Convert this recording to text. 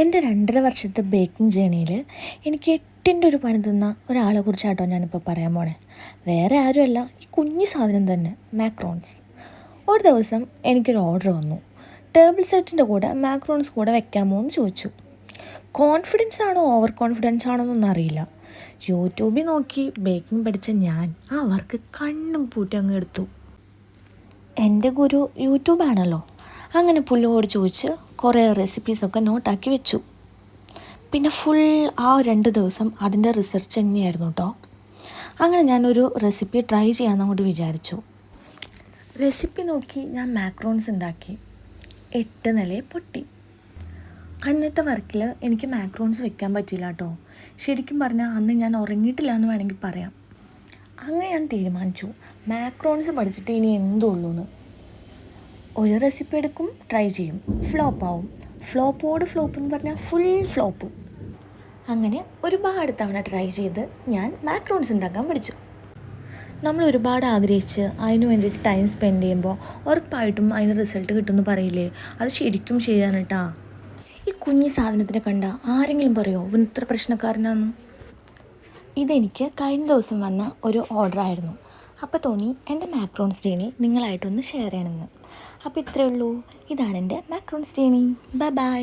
എൻ്റെ 2.5 വർഷത്തെ ബേക്കിംഗ് ജേണിയിൽ എനിക്ക് 8ൻ്റെ ഒരു പണി തന്ന ഒരാളെ കുറിച്ചാട്ടോ ഞാനിപ്പോൾ പറയാൻ പോണേ. വേറെ ആരുമല്ല, ഈ കുഞ്ഞു സാധനം തന്നെ, മാക്രോൺസ്. ഒരു ദിവസം എനിക്കൊരു ഓർഡർ വന്നു. ടേബിൾ സെറ്റിൻ്റെ കൂടെ മാക്രോൺസ് കൂടെ വെക്കാമോ എന്ന് ചോദിച്ചു. കോൺഫിഡൻസ് ആണോ ഓവർ കോൺഫിഡൻസ് ആണോ എന്നൊന്നും അറിയില്ല. യൂട്യൂബിൽ നോക്കി ബേക്കിംഗ് പഠിച്ച ഞാൻ ആ വർക്ക് കണ്ണും പൂട്ടി അങ്ങ് എടുത്തു. എൻ്റെ ഗുരു യൂട്യൂബാണല്ലോ. അങ്ങനെ പുള്ളിയോട് ചോദിച്ച് കുറേ റെസിപ്പീസൊക്കെ നോട്ടാക്കി വെച്ചു. പിന്നെ ഫുൾ ആ 2 ദിവസം അതിൻ്റെ റിസർച്ച് തന്നെയായിരുന്നു കേട്ടോ. അങ്ങനെ ഞാനൊരു റെസിപ്പി ട്രൈ ചെയ്യാമെന്ന് അങ്ങോട്ട് വിചാരിച്ചു. റെസിപ്പി നോക്കി ഞാൻ മാക്രോൺസ് ഉണ്ടാക്കി. 8 നിലയെ പൊട്ടി. അന്നത്തെ വർക്കിൽ എനിക്ക് മാക്രോൺസ് വെക്കാൻ പറ്റിയില്ല കേട്ടോ. ശരിക്കും പറഞ്ഞാൽ അന്ന് ഞാൻ ഉറങ്ങിയിട്ടില്ല എന്ന് വേണമെങ്കിൽ പറയാം. അങ്ങനെ ഞാൻ തീരുമാനിച്ചു, മാക്രോൺസ് പഠിച്ചിട്ട് ഇനി എന്തുള്ളൂ എന്ന്. ഒരു റെസിപ്പി എടുക്കും, ട്രൈ ചെയ്യും, ഫ്ലോപ്പാവും. ഫ്ലോപ്പോട് ഫ്ലോപ്പ് എന്ന് പറഞ്ഞാൽ ഫുൾ ഫ്ലോപ്പ്. അങ്ങനെ ഒരുപാട് തവണ ട്രൈ ചെയ്ത് ഞാൻ മാക്രോൺസ് ഉണ്ടാക്കാൻ പഠിച്ചു. നമ്മൾ ഒരുപാട് ആഗ്രഹിച്ച് അതിന് വേണ്ടിയിട്ട് ടൈം സ്പെൻഡ് ചെയ്യുമ്പോൾ ഉറപ്പായിട്ടും അതിന് റിസൾട്ട് കിട്ടുമെന്ന് പറയില്ലേ, അത് ശരിക്കും ശരിയാണ് കേട്ടോ. ഈ കുഞ്ഞു സാധനത്തിനെ കണ്ട ആരെങ്കിലും പറയുമോ ഇവൻ ഇത്ര പ്രശ്നക്കാരനാണെന്ന്? ഇതെനിക്ക് കഴിഞ്ഞ ദിവസം വന്ന ഒരു ഓർഡറായിരുന്നു. അപ്പോൾ തോന്നി എൻ്റെ മാക്രോൺസ് ജേണി നിങ്ങളായിട്ടൊന്ന് ഷെയർ ചെയ്യണമെന്ന്. അപ്പോൾ ഇത്രയേ ഉള്ളൂ. ഇതാണ് എൻ്റെ മാക്രോൺസ് ജേണി. Bye bye.